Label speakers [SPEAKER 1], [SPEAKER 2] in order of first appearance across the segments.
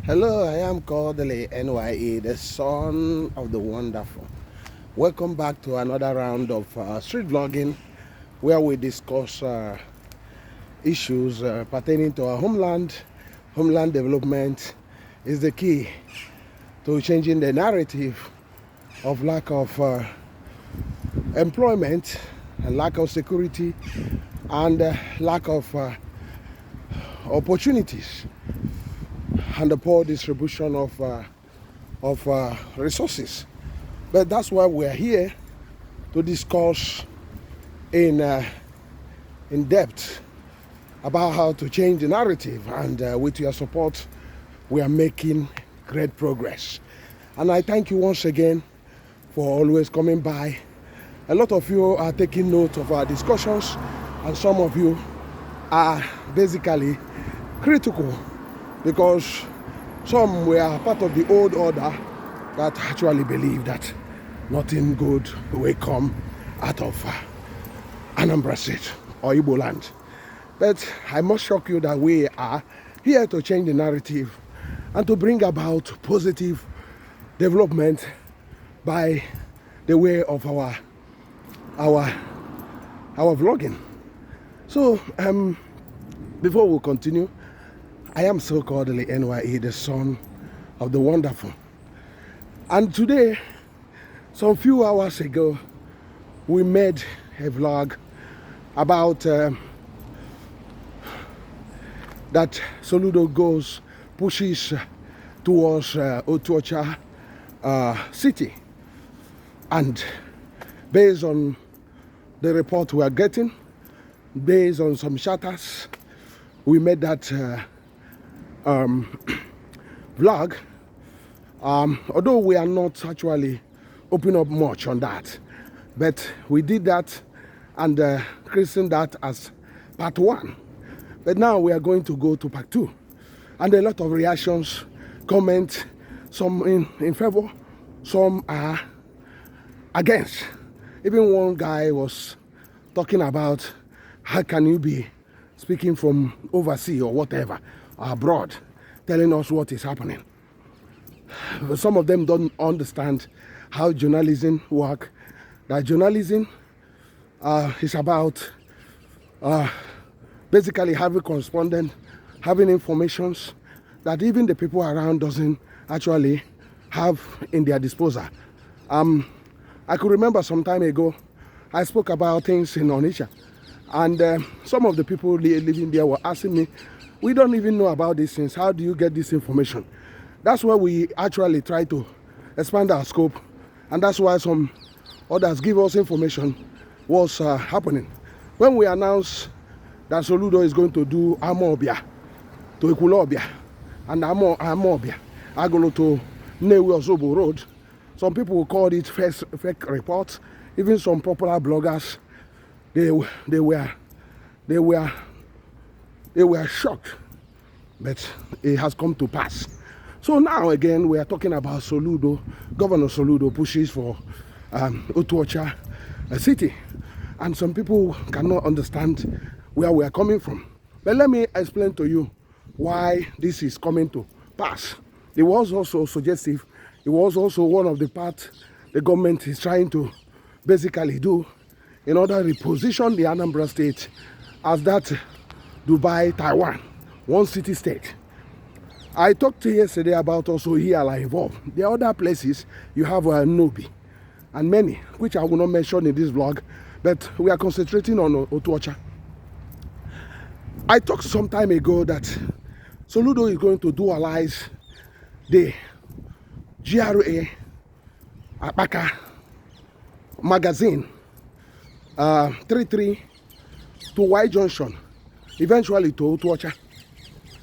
[SPEAKER 1] Hello, I am Kodili-nye, the son of the wonderful. Welcome back to another round of street vlogging where we discuss issues pertaining to our homeland. Homeland development is the key to changing the narrative of lack of employment and lack of security and lack of opportunities and the poor distribution of resources. But that's why we're here to discuss in depth about how to change the narrative, and with your support we are making great progress. And I thank you once again for always coming by. A lot of you are taking note of our discussions, and some of you are basically critical because some were part of the old order that actually believe that nothing good will come out of Anambra State or Igbo land. But I must shock you that we are here to change the narrative and to bring about positive development by the way of our vlogging. So before we continue, I am so Kodili-nye, the son of the wonderful. And today, some few hours ago, we made a vlog about that Soludo pushes towards Otuocha City. And based on the report we are getting, based on some shatters, we made that vlog, although we are not actually opening up much on that, but we did that and christened that as part 1. But now we are going to go to part 2, and a lot of reactions, comments, some in favor, some are against. Even one guy was talking about how can you be speaking from overseas or whatever, abroad, telling us what is happening. Some of them don't understand how journalism works. That journalism is about basically having correspondence, having informations that even the people around doesn't actually have in their disposal. I could remember some time ago, I spoke about things in Onitsha, and some of the people living there were asking me, we don't even know about these things. How do you get this information? That's why we actually try to expand our scope, and that's why some others give us information what's happening. When we announced that Soludo is going to do Amobia to Ekulobia and Amobia, Agolo to Newe Ozobo Road, some people called it fake reports. Even some popular bloggers, they were shocked, but it has come to pass. So now again, we are talking about Soludo. Gov.Soludo pushes for Otuocha City, and some people cannot understand where we are coming from. But let me explain to you why this is coming to pass. It was also suggestive. It was also one of the parts the government is trying to basically do in order to reposition the Anambra State as that Dubai, Taiwan, one city state. I talked yesterday about also here are involved. The other places you have Nobi and many, which I will not mention in this vlog, but we are concentrating on Otuocha. I talked some time ago that Soludo is going to dualize the GRA Apaka magazine 33 to Y Junction, eventually to Otuocha.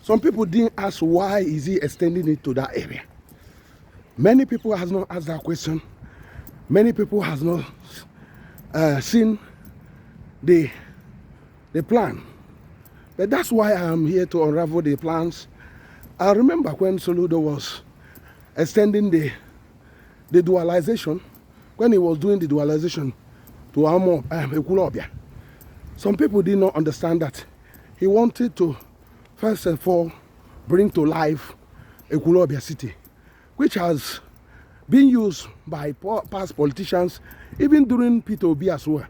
[SPEAKER 1] Some people didn't ask why is he extending it to that area. Many people has not asked that question. Many people has not seen the plan. But that's why I am here to unravel the plans. I remember when Soludo was extending the dualization, when he was doing the dualization to Ekulobia, some people did not understand that he wanted to, first of all, bring to life Otuocha City, which has been used by past politicians, even during Peter Obi as well.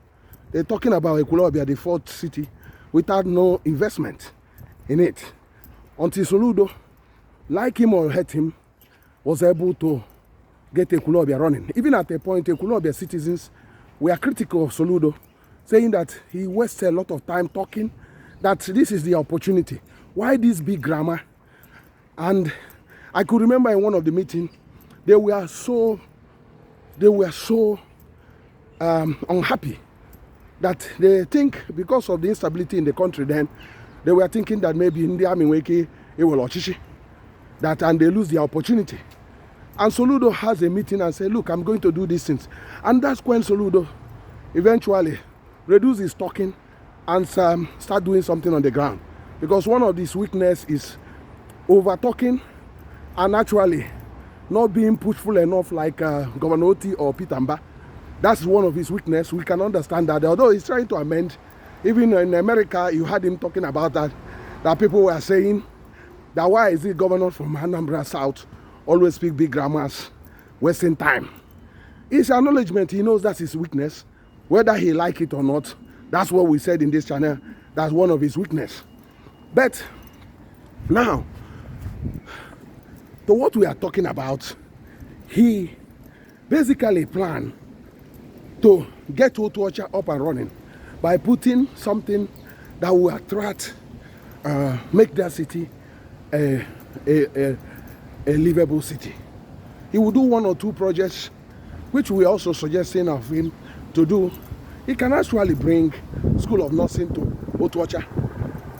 [SPEAKER 1] They're talking about Otuocha, the fourth city, without no investment in it. Until Soludo, like him or hate him, was able to get Otuocha running. Even at a point, Otuocha citizens were critical of Soludo, saying that he wasted a lot of time talking, that this is the opportunity. Why this big grammar? And I could remember in one of the meetings, they were so unhappy that they think, because of the instability in the country then, they were thinking that maybe in the army it will that, and they lose the opportunity. And Soludo has a meeting and say, look, I'm going to do these things. And that's when Soludo eventually reduce his talking and start doing something on the ground. Because one of his weaknesses is over talking and actually not being pushful enough like Governor Oti or Peter Mba. That's one of his weaknesses. We can understand that. Although he's trying to amend, even in America, you had him talking about that people were saying that why is it governor from Anambra South always speak big grammars, wasting time. His acknowledgement, he knows that's his weakness. Whether he like it or not, that's what we said in this channel. That's one of his weaknesses. But now, to what we are talking about, he basically planned to get Otuocha up and running by putting something that will attract, make that city a livable city. He will do one or two projects, which we also suggesting of him to do. He can actually bring School of Nursing to Otuocha.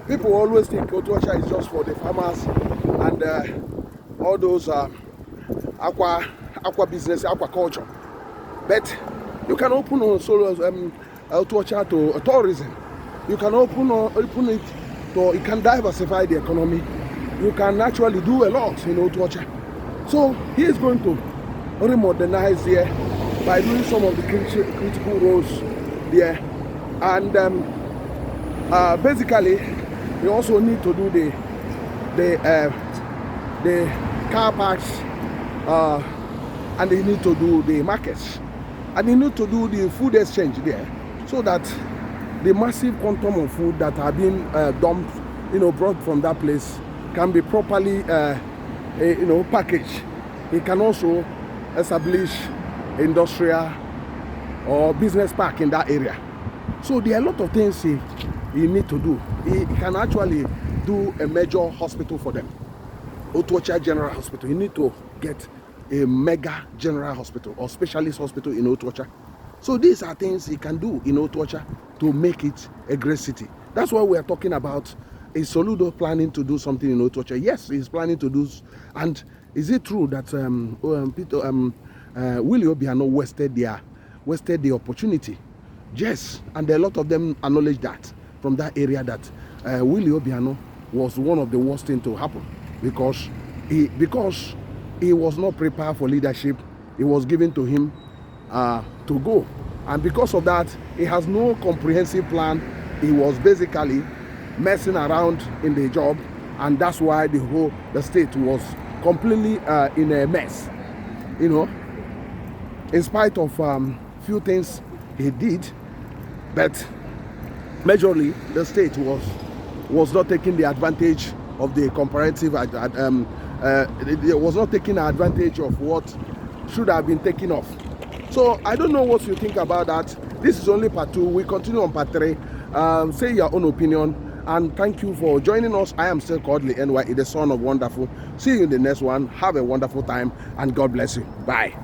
[SPEAKER 1] People always think Otuocha is just for the farmers and all those aqua business, aquaculture. But you can open also Otuocha to tourism. You can open it to, it can diversify the economy. You can actually do a lot in Otuocha. So he is going to remodernize here by doing some of the critical roles there. And basically, we also need to do the car parks, and they need to do the markets, and they need to do the food exchange there, so that the massive quantum of food that are being dumped, brought from that place, can be properly, packaged. It can also establish industrial or business park in that area. So there are a lot of things he need to do. He can actually do a major hospital for them. Otuocha General Hospital. You need to get a mega general hospital or specialist hospital in Otuocha. So these are things he can do in Otuocha to make it a great city. That's what we are talking about. Is Soludo planning to do something in Otuocha? Yes, he's planning to do. And is it true that Willie Obiano wasted the opportunity? Yes, and a lot of them acknowledge that from that area, that Willie Obiano was one of the worst things to happen, because he was not prepared for leadership. It was given to him to go, and because of that, he has no comprehensive plan. He was basically messing around in the job, and that's why the state was completely in a mess. In spite of few things he did, but majorly the state was not taking the advantage of the comparative. It was not taking advantage of what should have been taken off. So I don't know what you think about that. This is only part 2. We continue on part 3. Say your own opinion, and thank you for joining us. I am still Kodili-nye, the son of wonderful. See you in the next one. Have a wonderful time, and God bless you. Bye.